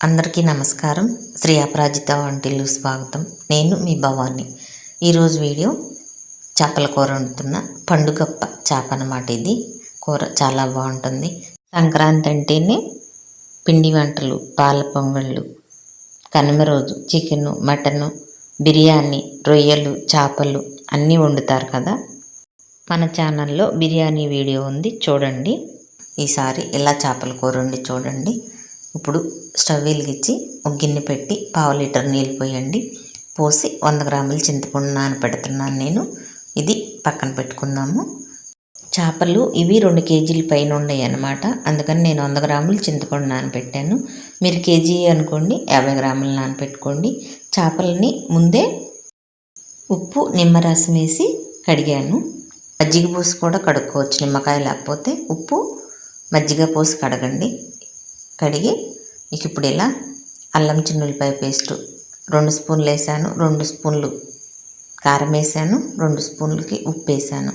అందరికీ నమస్కారం. శ్రీ అపరాజిత వంటిల్లు స్వాగతం. నేను మీ భవాని. ఈరోజు వీడియో చేపల కూర వండుతున్న. పండుగప్ప చేప అన్నమాట. ఇది కూర చాలా బాగుంటుంది. సంక్రాంతి అంటేనే పిండి వంటలు, పాల పొంగళ్ళు, కనుమ రోజు చికెను, మటను, బిర్యానీ, రొయ్యలు, చేపలు అన్నీ వండుతారు కదా. మన ఛానల్లో బిర్యానీ వీడియో ఉంది, చూడండి. ఈసారి ఇలా చేపల కూర వండి చూడండి. ఇప్పుడు స్టవ్ వెలిగించి ఒక గిన్నె పెట్టి 1/2 లీటర్ నీళ్ళు పోయండి. పోసి 100 గ్రాముల చింతపండు నానబెడుతున్నాను నేను. ఇది పక్కన పెట్టుకుందాము. చేపలు ఇవి 2 కేజీల పైన ఉన్నాయి అన్నమాట. అందుకని నేను 100 గ్రాములు చింతపండు నానబెట్టాను. మీరు కేజీ అనుకోండి, 50 గ్రాములు నానబెట్టుకోండి. చేపలని ముందే ఉప్పు, నిమ్మరసం వేసి కడిగాను. మజ్జిగ పోసి కూడా కడుక్కోవచ్చు, నిమ్మకాయ లేకపోతే. ఉప్పు, మజ్జిగ పోసి కడగండి. కడిగి ఇప్పుడు ఇలా అల్లం చిన్నులపాయ పేస్టు 2 స్పూన్లు వేసాను. 2 స్పూన్లు కారం వేసాను. 2 స్పూన్లకి ఉప్పు వేసాను.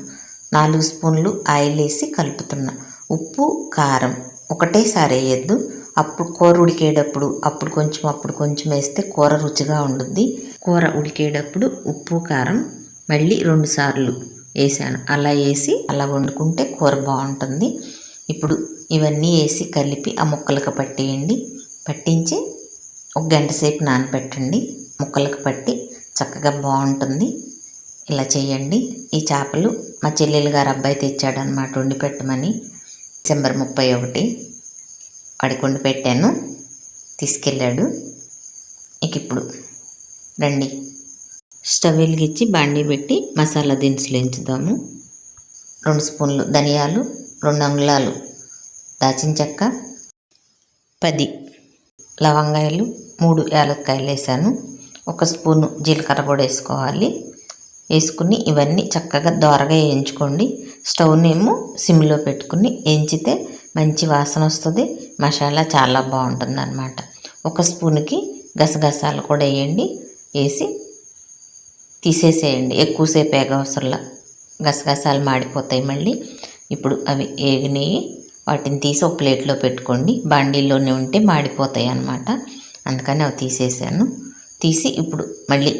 4 స్పూన్లు ఆయిల్ వేసి కలుపుతున్నా. ఉప్పు, కారం ఒకటేసారి వేయద్దు. అప్పుడు కూర ఉడికేటప్పుడు అప్పుడు కొంచెం వేస్తే కూర రుచిగా ఉండుద్ది. కూర ఉడికేటప్పుడు ఉప్పు, కారం మళ్ళీ 2 సార్లు వేసాను. అలా వేసి అలా వండుకుంటే కూర బాగుంటుంది. ఇప్పుడు ఇవన్నీ వేసి కలిపి ఆ ముక్కలకు పట్టేయండి. పట్టించి 1 గంట సేపు నానబెట్టండి. ముక్కలకు పట్టి చక్కగా బాగుంటుంది. ఇలా చేయండి. ఈ చేపలు మా చెల్లెలు గారు అబ్బాయి తెచ్చాడనమాట వండి పెట్టమని. డిసెంబర్ 31 వాడికి వండి పెట్టాను, తీసుకెళ్ళాడు. ఇప్పుడు రండి, స్టవ్ వెలిగించి బాండీ పెట్టి మసాలా దినుసులు ఎంచుదాము. 2 స్పూన్లు ధనియాలు, 2 అంగుళాలు దాచిన చెక్క, 10 లవంగాయలు, 3 యాలక్కాయలు వేసాను. 1 స్పూను జీలకర్ర పొడి వేసుకోవాలి. వేసుకుని ఇవన్నీ చక్కగా దోరగా వేయించుకోండి. స్టవ్నేమో సిమ్లో పెట్టుకుని వేయించితే మంచి వాసన వస్తుంది. మసాలా చాలా బాగుంటుంది అన్నమాట. 1 స్పూన్కి గసగసాలు కూడా వేయండి. వేసి తీసేసేయండి. ఎక్కువసేపు వేగవసరంలా, గసగసాలు మాడిపోతాయి మళ్ళీ. ఇప్పుడు అవి వేగినాయి, వాటిని తీసి ఒక ప్లేట్లో పెట్టుకోండి. బాండీలోనే ఉంటే మాడిపోతాయి అన్నమాట. అందుకని అవి తీసేసాను. తీసి ఇప్పుడు మళ్ళీ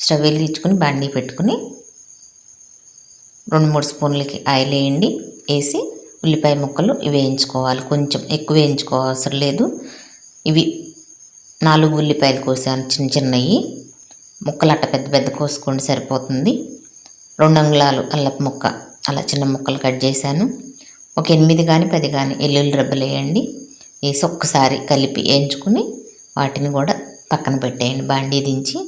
స్టవ్ వెలిగించుకుని బాండీ పెట్టుకుని 2-3 స్పూన్లకి ఆయిల్ వేయండి. వేసి ఉల్లిపాయ ముక్కలు ఇవి వేయించుకోవాలి. కొంచెం ఎక్కువ వేయించుకోవసరం లేదు. ఇవి 4 ఉల్లిపాయలు కోసాను, చిన్నవి ముక్కలు. అట్ట పెద్ద పెద్ద కోసుకోండి, సరిపోతుంది. 2 అంగుళాలు అల్లపు ముక్క అలా చిన్న ముక్కలు కట్ చేశాను. ఒక 8 కానీ 10 కానీ వెల్లుల్లి రెబ్బలు వేయండి. వేసి ఒక్కసారి కలిపి వేయించుకుని వాటిని కూడా పక్కన పెట్టేయండి. బాండీ దించి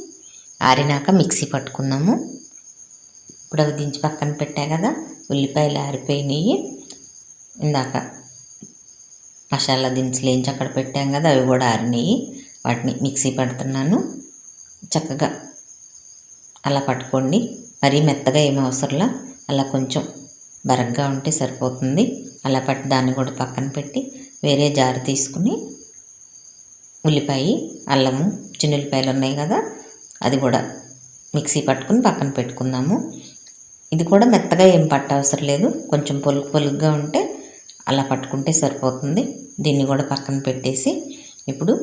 ఆరినాక మిక్సీ పట్టుకుందాము. ఇప్పుడు అవి దించి పక్కన పెట్టా కదా, ఉల్లిపాయలు ఆరిపోయినాయి. ఇందాక మసాలా దినుసులు వేయించి అక్కడ పెట్టాం కదా, అవి కూడా ఆరినాయి. వాటిని మిక్సీ పడుతున్నాను. చక్కగా అలా పట్టుకోండి. మరీ మెత్తగా ఏమీ అవసరంలా, అలా కొంచెం బరగ్గా ఉంటే సరిపోతుంది. అలా పట్టి దాన్ని కూడా పక్కన పెట్టి వేరే జారు తీసుకుని ఉల్లిపాయ, అల్లము, చిన్నుల్లిపాయలు ఉన్నాయి కదా, అది కూడా మిక్సీ పట్టుకుని పక్కన పెట్టుకుందాము. ఇది కూడా మెత్తగా ఏం పట్టవసరం లేదు, కొంచెం పొలుగ్గా ఉంటే అలా పట్టుకుంటే సరిపోతుంది. దీన్ని కూడా పక్కన పెట్టేసి ఇప్పుడు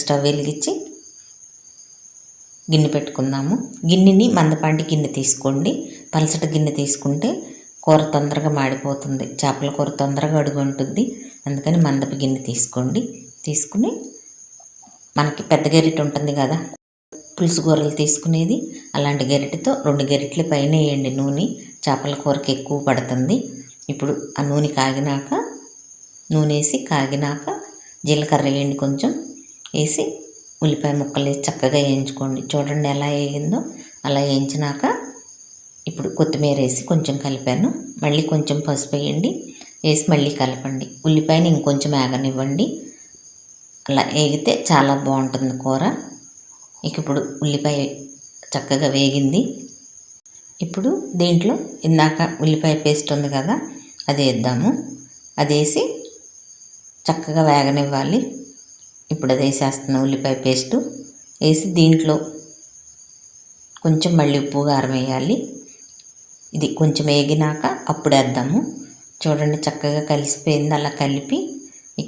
స్టవ్ వెలిగించి గిన్నె పెట్టుకుందాము. గిన్నెని మందపాటి గిన్నె తీసుకోండి. పలసటి గిన్నె తీసుకుంటే కూర తొందరగా మాడిపోతుంది. చేపల కూర తొందరగా అడుగుంటుంది. అందుకని మందపు గిన్నె తీసుకోండి. తీసుకుని మనకి పెద్ద గరిటె ఉంటుంది కదా, పులుసు కూరలు తీసుకునేది, అలాంటి గరిటెతో 2 గరిటెల పైన వేయండి నూనె. చేపల కూరకి ఎక్కువ పడుతుంది. ఇప్పుడు ఆ నూనె వేసి కాగినాక జీలకర్ర వేయండి కొంచెం. వేసి ఉల్లిపాయ ముక్కలు వేసి చక్కగా వేయించుకోండి. చూడండి ఎలా వేగిందో. అలా వేయించినాక ఇప్పుడు కొత్తిమీర వేసి కొంచెం కలిపాను. మళ్ళీ కొంచెం పసుపు వేయండి. వేసి మళ్ళీ కలపండి. ఉల్లిపాయని ఇంకొంచెం వేగనివ్వండి. అలా వేగితే చాలా బాగుంటుంది కూర. ఇప్పుడు ఉల్లిపాయ చక్కగా వేగింది. ఇప్పుడు దీంట్లో ఇందాక ఉల్లిపాయ పేస్ట్ ఉంది కదా, అది వేద్దాము. అది వేసి చక్కగా వేగనివ్వాలి. ఇప్పుడు అది వేసేస్తున్నాను, ఉల్లిపాయ పేస్టు వేసి దీంట్లో కొంచెం మళ్ళీ ఉప్పు, కారం వేయాలి. ఇది కొంచెం వేగినాక అప్పుడు వేద్దాము. చూడండి చక్కగా కలిసిపోయింది. అలా కలిపి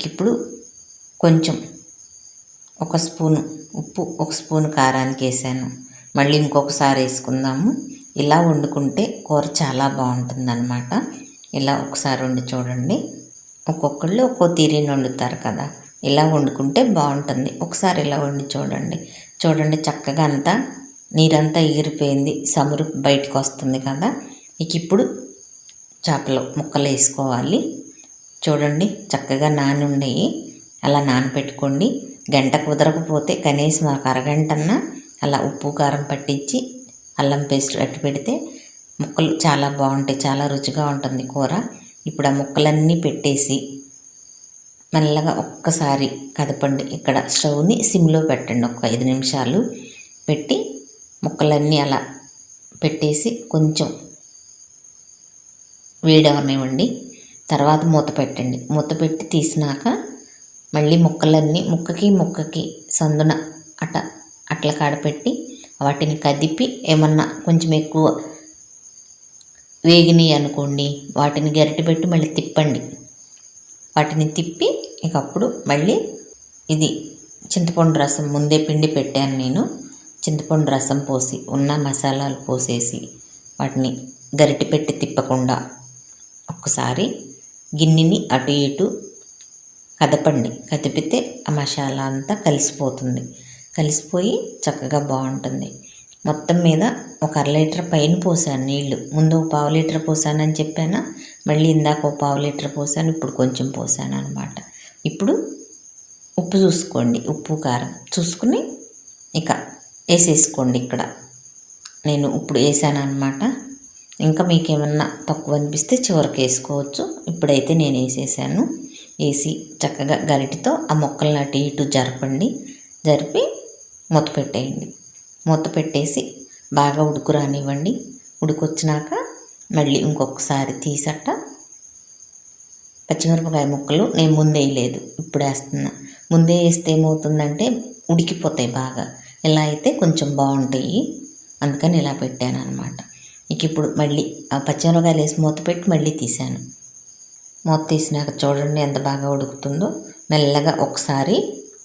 ఇప్పుడు కొంచెం ఒక స్పూను ఉప్పు, ఒక స్పూను కారానికి వేసాను. మళ్ళీ ఇంకొకసారి వేసుకుందాము. ఇలా వండుకుంటే కూర చాలా బాగుంటుందన్నమాట. ఇలా ఒకసారి వండి చూడండి. ఒక్కొక్కళ్ళు ఒక్కో తీరిని వండుతారు కదా, ఇలా వండుకుంటే బాగుంటుంది. ఒకసారి ఇలా వండి చూడండి. చూడండి చక్కగా అంతా నీరంతా ఎగిరిపోయింది, సమురు బయటకు వస్తుంది కదా. ఇప్పుడు చేపలు ముక్కలు వేసుకోవాలి. చూడండి చక్కగా నాని ఉండేవి, అలా నానపెట్టుకోండి. గంట కుదరకపోతే కనీసం ఒక అరగంటన్నా అలా ఉప్పు కారం పట్టించి అల్లం పేస్ట్ అట్టి పెడితే ముక్కలు చాలా బాగుంటాయి, చాలా రుచిగా ఉంటుంది కూర. ఇప్పుడు ఆ ముక్కలన్నీ పెట్టేసి మెల్లగా ఒక్కసారి కదపండి. ఇక్కడ స్టవ్ని సిమ్లో పెట్టండి. ఒక 5 నిమిషాలు పెట్టి ముక్కలన్నీ అలా పెట్టేసి కొంచెం వేడవనివ్వండి. తర్వాత మూత పెట్టండి. మూత పెట్టి తీసినాక మళ్ళీ ముక్కలన్నీ ముక్కకి సందున అట్ల కాడపెట్టి వాటిని కదిపి ఏమన్నా కొంచెం ఎక్కువ వేగినాయి అనుకోండి, వాటిని గరిటె పెట్టి మళ్ళీ తిప్పండి. వాటిని తిప్పి అప్పుడు మళ్ళీ ఇది చింతపండు రసం ముందే పిండి పెట్టాను నేను. చింతపండు రసం పోసి ఉన్న మసాలాలు పోసేసి వాటిని గరిటె పెట్టి తిప్పకుండా ఒక్కసారి గిన్నెని అటు ఇటు కదపండి. కదిపితే ఆ మసాలా అంతా కలిసిపోయి చక్కగా బాగుంటుంది. మొత్తం మీద ఒక 1/2 లీటర్ పైన పోసాను నీళ్లు. ముందు 1/4 లీటర్ పోసానని చెప్పాను, మళ్ళీ ఇందాక 1/4 లీటర్ పోసాను, ఇప్పుడు కొంచెం పోసాను అనమాట. ఇప్పుడు ఉప్పు చూసుకోండి, ఉప్పు కారం చూసుకుని వేసేసుకోండి. ఇక్కడ నేను ఇప్పుడు వేసాను అనమాట. ఇంకా మీకు ఏమన్నా తక్కువ అనిపిస్తే చివరికి వేసుకోవచ్చు. ఇప్పుడైతే నేను వేసేసాను. వేసి చక్కగా గరిటెతో ఆ ముక్కలను అటు ఇటు జరిపి మూత పెట్టేయండి. మూత పెట్టేసి బాగా ఉడుకు రానివ్వండి. ఉడికొచ్చినాక మళ్ళీ ఇంకొకసారి తీసట పచ్చిమిరపకాయ ముక్కలు నేను ముందే వేయలేదు, ఇప్పుడు వేస్తున్నా. ముందే వేస్తే ఏమవుతుందంటే ఉడికిపోతాయి బాగా. ఇలా అయితే కొంచెం బాగుంటాయి, అందుకని ఇలా పెట్టాను అనమాట. ఇప్పుడు మళ్ళీ ఆ పచ్చిమిరపకాయలు వేసి మూత పెట్టి మళ్ళీ తీసాను. మూత తీసినాక చూడండి ఎంత బాగా ఉడుకుతుందో. మెల్లగా ఒకసారి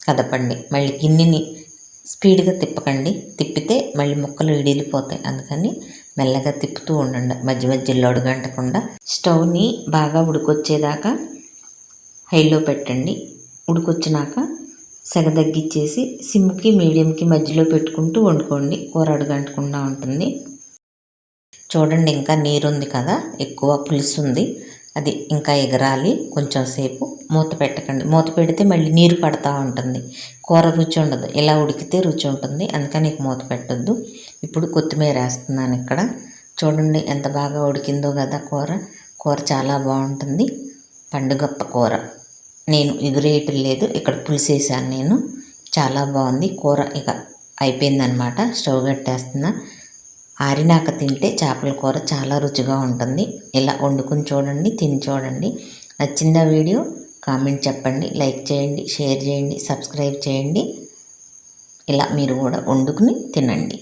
కదపండి. మళ్ళీ గిన్నెని స్పీడ్గా తిప్పకండి, తిప్పితే మళ్ళీ ముక్కలు ఇడిలిపోతాయి. అందుకని మెల్లగా తిప్పుతూ ఉండండి, మధ్యలో అడుగంటకుండా. స్టవ్ని బాగా ఉడికొచ్చేదాకా హైలో పెట్టండి. ఉడికొచ్చినాక సెగ తగ్గించేసి సిమ్కి మీడియంకి మధ్యలో పెట్టుకుంటూ వండుకోండి. కూర అడుగంటకుండా ఉంటుంది. చూడండి ఇంకా నీరుంది కదా, ఎక్కువ పులుసు ఉంది, అది ఇంకా ఎగరాలి. కొంచెం సేపు మూత పెట్టకండి. మూత పెడితే మళ్ళీ నీరు పడతా ఉంటుంది, కూర రుచి ఉండదు. ఇలా ఉడికితే రుచి ఉంటుంది, అందుకని మూత పెట్టద్దు. ఇప్పుడు కొత్తిమీర వేస్తున్నాను ఇక్కడ. చూడండి ఎంత బాగా ఉడికిందో కదా కూర చాలా బాగుంటుంది. పండుగప్ప కూర నేను ఎగురేయటం లేదు, ఇక్కడ పులుసు వేసాను నేను. చాలా బాగుంది కూర. అయిపోయిందనమాట. స్టవ్ కట్టేస్తున్నా. ఆరినాక తింటే చేపల కూర చాలా రుచిగా ఉంటుంది. ఇలా వండుకుని చూడండి, తిని చూడండి. నచ్చిందా వీడియో? కామెంట్ చెప్పండి, లైక్ చేయండి, షేర్ చేయండి, సబ్స్క్రైబ్ చేయండి. ఇలా మీరు కూడా వండుకుని తినండి.